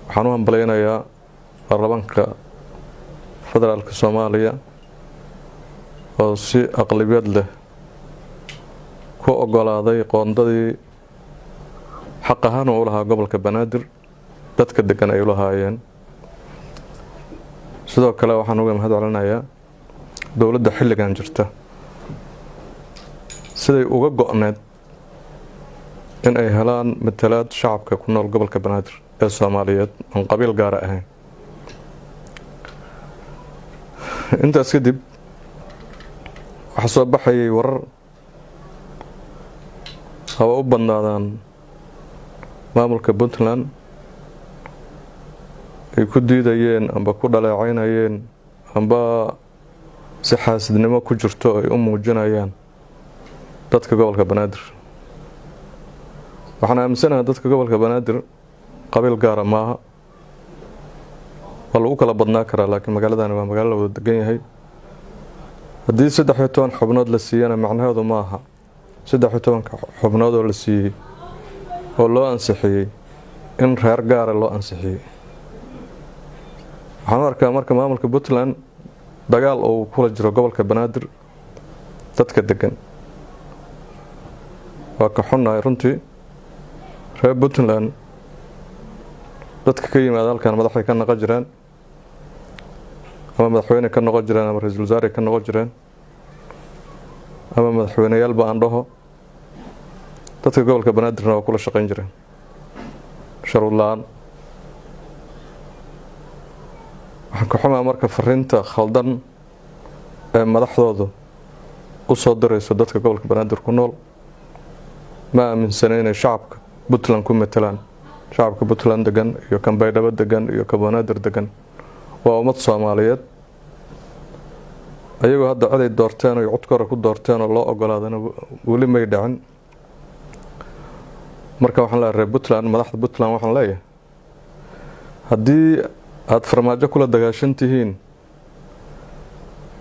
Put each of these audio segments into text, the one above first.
waxaan u hambaleynayaa baarlamaanka federaalka Soomaaliya oo si aqlabiyad leh ku ogolaaday qoondadii xaq ahaan u lahaa gobolka Banaadir dadka degan ay u lahaayeen. sidoo kale waxaan uga mahadcelinayaa dowladda xilligan jirta siday uga go'need in ay helaan matalaad shacabka ku nool gobolka Banaadir ee Soomaaliyeed aan qabiil gaar ahayn. intaas kadib waxa soo baxay warar haba u badnaadaan maamulka Puntland ay ku diidayeen amba ku dhaleecaynayeen amba si xaasidnimo ku jirto ay u muujinayaan dadka gobolka Banaadir. waxaan aaminsanahay dadka gobolka Banaadir qabiil gaar maaha waa lagu kala badnaa karaa laakiin magaaladani waa magaalo la wada degan yahay. haddii 13 xubnood la siiyana macnaheedu maaha 13 xubnood oo la siiyey oo loo ansixiyey in reer gaar loo ansixiyey. waxaan arkaa marka maamulka Puntland dagaal oo kula jiro gobolka Banaadir dadka degan waa ka xunnahay runtii. reer Puntland dadka ka yimaada halkan madaxay ka noqon jireen ama madaxweyne ka noqon jireen ama ra'iisul wasaare ka noqon jireen ama madaxweyneyaal baan dhaho dadka gobolka Banaadirna waa kula shaqayn jireen sharud la'aan. waxaan ka xumaa marka fariinta khaldan ee madaxdoodu u soo dirayso dadka gobolka Banaadir ku nool ma aaminsanayn shacabka Puntland ku metelaan. shacabka Puntland degan iyo kan Baydhabo degan iyo kan Banaadir degan waa ummad Soomaaliyeed ayagoo hadda cid ay doorteen oo codkooda ku doorteen oo loo ogolaadana weli may dhicin. marka waxaan leeyahay Puntland madaxda Puntland waxaan leeyahay haddii aad farmaajo kula dagaashan tihiin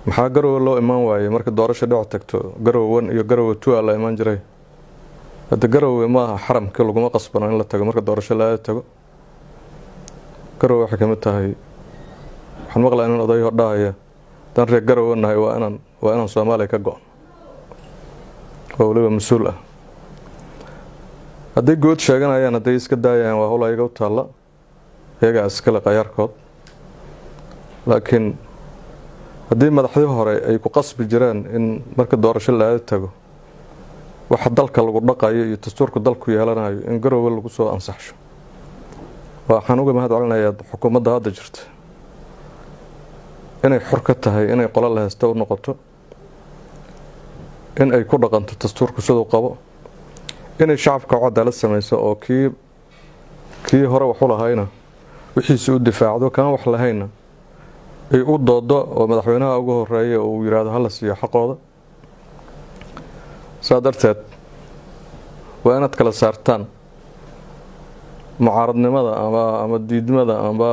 maxaa Garowe loo imaan waayay marka doorasho dhici tagto Garowe 1 iyo Garowe 2 la imaan jiray. hadda Garowe ma aha xaramka laguma qasbano in la tago marka doorasho la tago. Garowe waxa kamid tahay waxaan maqlaa in oday hodhaaya dan reer Garowe nahay waa inaan Soomaaliya ka go'an oo waliba mas'uul ah. haddii good sheeganayaan hadday iska daayaan waa hawl ayaga u taalla iyaga iskale qayaarkood. laakiin haddii madaxdii hore ay ku qasbi jireen in marka doorasho la tago waxa dalka lagu dhaqayo iyo dastuurka dalku yeelanayo in Garowe lagu soo ansaxsho waxaan uga mahadcelinayaa xukuumadda hadda jirta inay xor ka tahay inay qolo la haysto noqoto in ay ku dhaqanto dastuurka sidoo qabo inay shacabka cadaalad samayso oo kii hore wax u lahayna wixiisa u difaacdo kan wax lahayna ay u doodo oo madaxweynaha ugu horeeya uu yiraahdo hala siiyo xaqooda. saadarteed waa inaad kala saartaan mucaaradnimada ama diidmada ama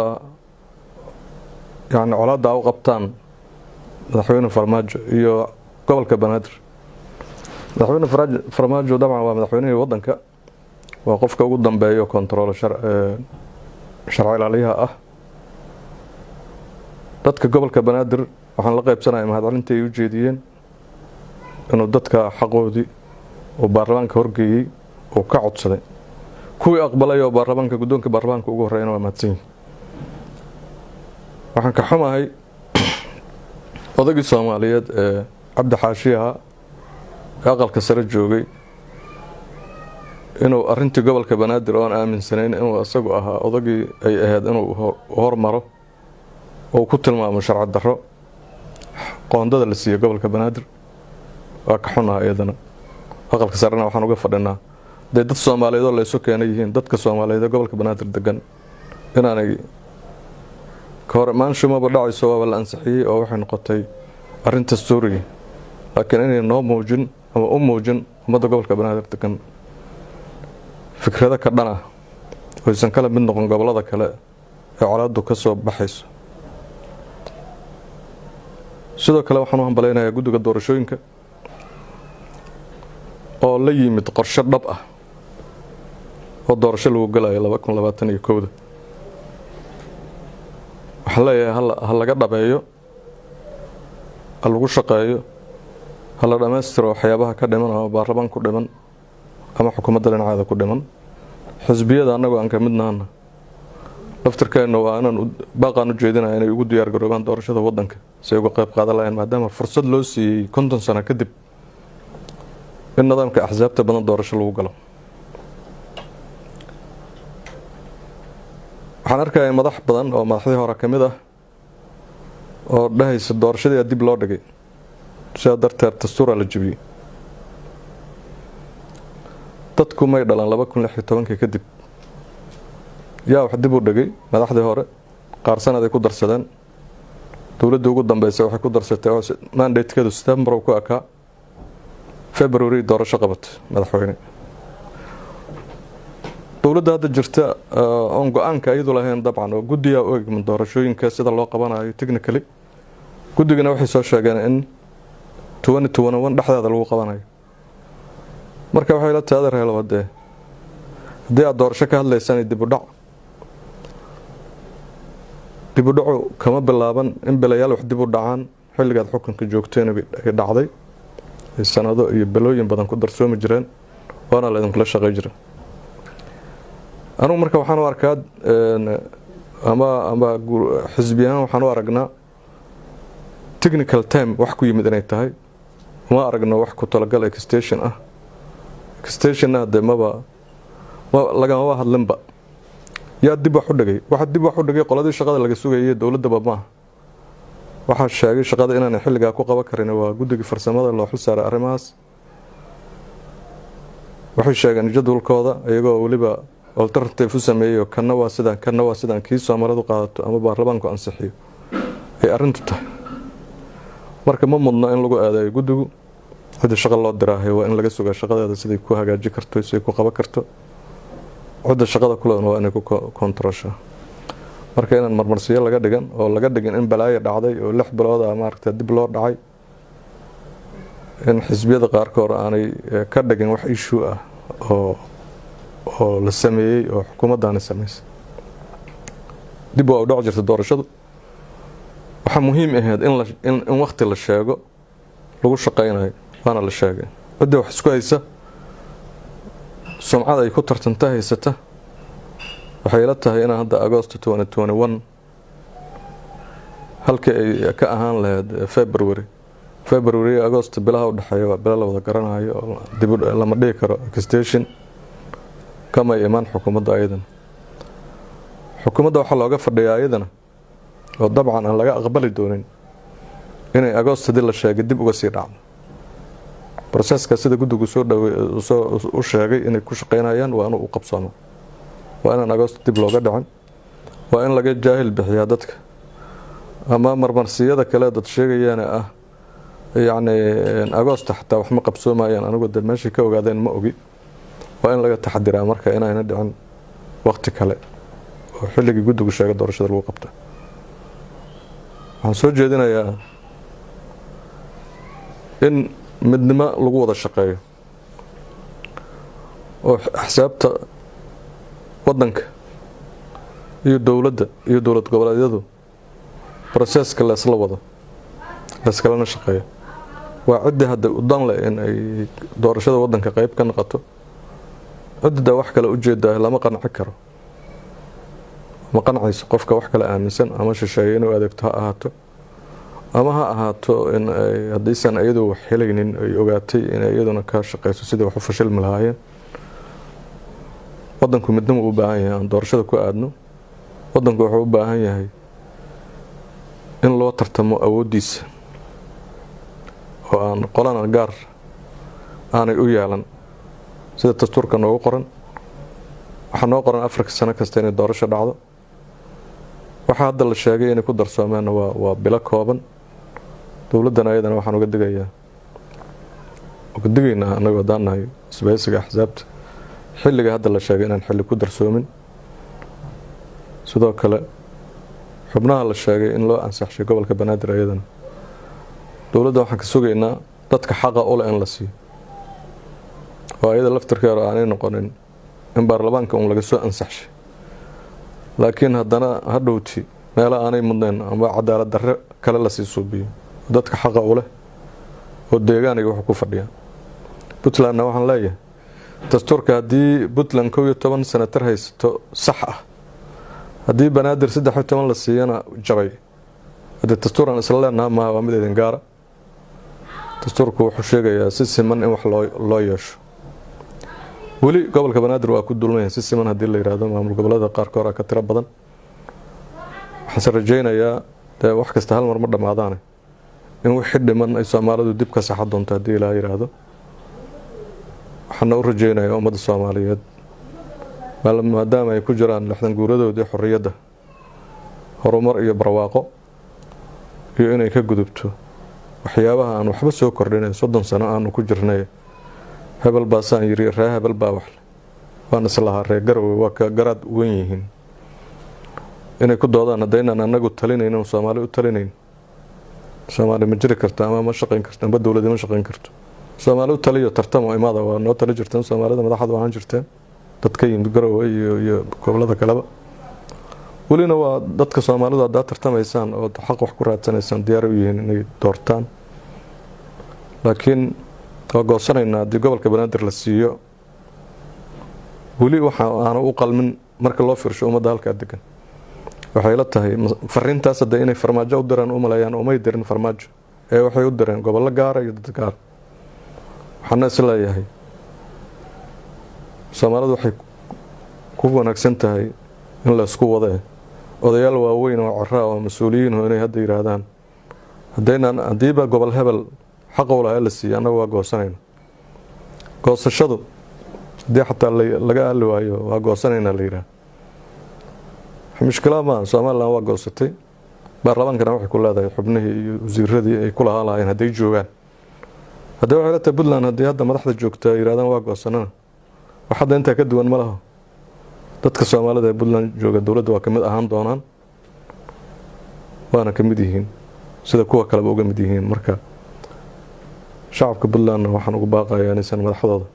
colaadda u qabtaan madaxweyne Farmaajo iyo gobolka Banaadir. madaxweyne Farmaajo dabcan waa madaxweynaha waddanka waa qofka ugu dambeeyo control sharci ilaaliyaha ah. dadka gobolka Banaadir waxaan la qaybsanayaa mahadcelinta ay u jeediyeen inuu dadka xaqoodii oo baarlamaanka horgeeyay oo ka codsaday kuwii aqbalay oo baarlamaanka guddoonka baarlamaanka ugu horeeyay waa mahadsan. waxaan ka xumahay odagii Soomaaliyeed ee Cabdi Xaashiyaha aqalka sare joogay inuu arintii gobolka Banaadir oo aan aaminsanayn inuu asagu ahaa odagii ay ahayd inuu hormaro oo ku tilmaamo sharci darro qoondada la siiyay gobolka Banaadir. waa ka xunahay iyadana aqalka sarena waxaan uga fadhinaa dad Soomaaliyeed oo la isu keenay yihiin dadka Soomaaliyeed ee gobolka Banaadir degan inaanay ka hor maanshumo dhacayso waa la ansixiyay oo waxay noqotay arinta story laakiin inay noo muujin ama u muujin ummadda gobolka Banaadir degan fikrada ka dhana oo aysan kala mid noqon gobolada kale ee colaaddu ka soo baxayso. sidoo kale waxaan u hambaleynayaa guddiga doorashooyinka oo la yimid qorshe dhab ah oo doorasho lagu galayo 2021 waxaan leeyahay ha laga dhabeeyo, ha lagu shaqeeyo, ha la dhammaystiro waxyaabaha ka dhiman ama baarlamaan ku dhiman ama xukuumadda dhinaceeda ku dhiman. xisbiyada annagoo aan ka midnahana laftirkeenna waa inaan baaqaan u jeedinaya inay ugu diyaar garoobaan doorashada waddanka si ay uga qayb qaadan lahayn, maadaama fursad loo siiyey 50 sano kadib in nidaamka axsaabta badan doorasho lagu galo. waxaan arkaya madax badan oo madaxdii hore ka mid ah oo dhahaysa doorashadii dib loo dhigay sidaa darteed dastuuraa la jebiyey. dadku may dhalan 2016 kadib yaa wax dib u dhigay madaxdii hore, qaar sanaday ku darsadeen. dowladda ugu dambeysay waxay ku darsatay mandatekeedu September ku akaa, February doorasho qabatay madaxweyne. dowladda hadda jirta oon go-aanka iyadu lahayn dabcan oo guddiga u eg doorashooyinka sida loo qabanayo technically, guddigana waxay soo sheegeen in 2021 dhexdeeda lagu qabanayo. marka waxay la tahay reer wadde haddii aad doorasho ka hadlaysaan dib u dhacu kama bilaaban in bilayaal wax dib u dhacaan xilligaad xukunka joogteen ay dhacday, sanado iyo bilooyin badan ku darsoomi jireen waana la idinkula shaqay jira. anigu marka waxaan u arkaa ama xisbiyahan waxaan u aragnaa technical time wax ku yimid inay tahay, uma aragno wax ku talagal extension ah. extension de maba lagama hadlinba. yaa dib wax u dhigay, waxa dib wax u dhigay qoladii shaqada laga sugayay dowladda ma. waxa sheegay shaqada inaan xilliga ku qaban karin waa guddiga farsamada loo xil saaray arrimahaas. waxay sheegeen jadwalkooda iyagoo waliba alternative u sameeyo kana waa sidaan kii Soomaalidu qaadato ama baarlamaanku ansixiyo ay arintu tahay. marka ma mudno in lagu aadayo guddigu, hadii shaqo loo diraahay waa in laga sugaa shaqadeeda sidii ku hagaaji karto, sidii ku qaban karto. cidda shaqada kula waa inay ku kontrolsho. marka inaan marmarsiyo laga dhigan oo laga dhigin in balaayo dhacday oo 6 bilood ah maaragtay dib loo dhacay, in xisbiyada qaarkood aanay ka dhigin wax issue ah oo la sameeyay oo xukuumaddaana sameysay. dib u dhac jirta doorashadu waxa muhiim ah in waqti la sheego lagu shaqeynayo waana la sheegay. cidda wax isku haysa sumcad ay ku tartanta haysata waxay la tahay in hadda August 2021 halka ay ka ahaan lahayd February August bilaha u dhaxeeyo waa bila la wada garanayo oo dib lama dhigi karo extension kama iman xukuumadda aydan. xukuumadda waxa looga fadhiyaa ayadana oo dabcan aan laga aqbali doonin inay August dib la sheegay dib uga sii dhacdo. processka sida guddigu u sheegay inay ku shaqeynayaan waa inuu u qabsano, waa inaan August dib looga dhicin, waa in laga jaahil bixiyaa dadka ama marmarsiyada kale dad sheegayaan yani August xataa wax ma qabsoomayaan. anigu de meeshii ka ogaadeen ma ogi, waa in laga taxadiraa marka inayna dhicin waqti kale oo xilligii guddigu sheegay doorashada lagu qabto. waxaan soo jeedinayaa in midnimo lagu wada shaqeeyo oo axsaabta waddanka iyo dowladda iyo dowlad goboleedyadu processka la isla wado la iskala shaqeeyo. waa cidda hadda u dan leh in ay doorashada waddanka qayb ka noqoto. cidda wax kale u jeedaa lama qanci karo, ma qancayso qofka wax kale aaminsan ama shisheeye inuu adeegto ha ahaato ama ha ahaato in hadaysan iyadu wax helaynin ay ogaatay in iyaduna ka shaqeyso sidii wax u fashilmi lahaayeen. waddanku midnimo u baahan yahay aan doorashada ku aadno. waddanku wuxuu u baahan yahay in loo tartamo awoodiisa oo aan qolana gaar aanay u yeelan sida dastuurka noogu qoran. waxaa noo qoran 4 sano kasta inay doorasho dhacdo. waxaa hadda la sheegay inay ku darsoomeen waa bilo kooban. dowladdan ayadana waxaan uga digaynaa anagoo daanahay isbahaysiga axsaabta xilliga hadda la sheegay inaan xilli ku darsoomin. sidoo kale xubnaha la sheegay in loo ansaxshay gobolka Banaadir ayadana dowladda waxaan ka sugaynaa dadka xaqa u leh in la siiyo oo ayada laftirkeeda aanay noqonin in baarlamaanka laga soo ansaxshay laakiin haddana hadhowti meelo aanay mudnayn ama cadaalad darro kale la sii suubiyo dadka xaqa u leh oo deegaaniga wax ku fadhiya Puntland waxaan leeyahay dastuurka haddii Puntland 12 sanatar haysto sax ah haddii Banaadir 13 la siiyana jabay haddii dastuuran isla leenahay ma waa mid idin gaara dastuurku wuxuu sheegayaa si siman in wax loo yeesho wali gobolka Banaadir waa ku dulmay si siman haddii la yiraahdo maamul gobolada qaar ka hor ka tira badan waxaan rajaynayaa wax kasta hal mar ma dhamaadaan in wixii dhiman ay Soomaalidu dib ka sax doonto haddii la yiraahdo waxaan u rajaynayaa ummadda Soomaaliyeed maadaama ay ku jiraan 60 guuradoodii xorriyadda horumar iyo barwaaqo iyo inay ka gudubto waxyaabaha aan waxba soo kordhinay 30 sano aan ku jirnay hebel baasaan yiri hebel baa wax waan islaha reegarow waa ka garad weyn yihiin inay ku doodaan haddaynan anagu talinayno Soomaali u talinayn Soomaali ma jiri kartaa ama ma shaqayn kartaa ama dawladda ma shaqayn karto Soomaali u taliyo tartamo imaada waa noo tali jirtaan Soomaalida madaxda waxaan jirteen dadka yimid garow iyo gobolada kaleba walina waa dadka Soomaalidu hadda tartamaysaan oo xaq wax ku raadsanaysaan diyaar u yihiin inay doortaan laakiin oo goosanayna haddii gobolka Banaadir la siiyo wali waxa aan u qalmin marka loo fiirsho ummadda halka degan waxay la tahay fariintaas hadda inay farmaajo u diraan u maleeyaan oo may dirin farmaajo ee waxay u direen gobollo gaar iyo dad gaar waxaan isleeyahay Soomaalidu waxay ku wanaagsan tahay in la isku wado odayaal waaweyn oo carraa oo mas'uuliyiin oo inay hadda yiraahdaan hadiiba gobol hebel xaq u lahaa la siiyay anagu waa goosanayna goosashadu hadii xataa laga aali waayo waa goosanayna la yiraahdo mushkilada ma Soomaaliland waa goosatay baarlamaankana waxay ku leedahay xubnihii iyo wasiiradii ay ku lahaayeen haday joogaan haddii waxay la tahay Puntland haddii hadda madaxda joogta yiraahdaan waa goosanana wax hadda inta ka duwan ma laha dadka Soomaalida ee Puntland jooga dawladda waa kamid ahaan doonaan waana kamid yihiin sida kuwa kale uga mid yihiin marka shacabka Puntland waxaan ugu baaqayaa inaysan madaxdooda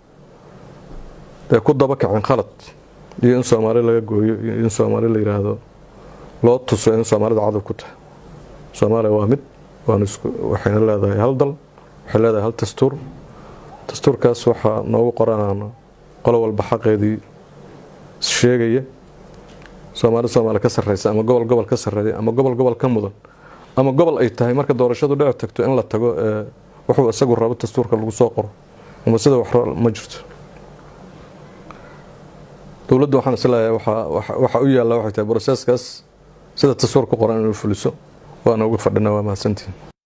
ku daba kacin khalad iyo in Soomaali laga gooyo in Soomaali la yiraahdo loo tuso in Soomaalida cad ku tahay Soomaaliya waa mid waxayna leedahay hal dal waxay leedahay hal dastuurkaas waxa noogu qoranana qolo walba xaqeedii sheegaya Soomaali ka sarreysa ama gobol ka sarreeya ama gobol ka mudan ama gobol ay tahay marka doorashadu dhac tagto in la tago wuxuu isagu rabo dastuurka lagu soo qoro ama sida wax ma jirto dawladdu waxaan islahay waxa u yaala waxay tahay processkaas sida dastuurka qoran inuu fuliso waana ugu fadhinaa waa mahadsantiin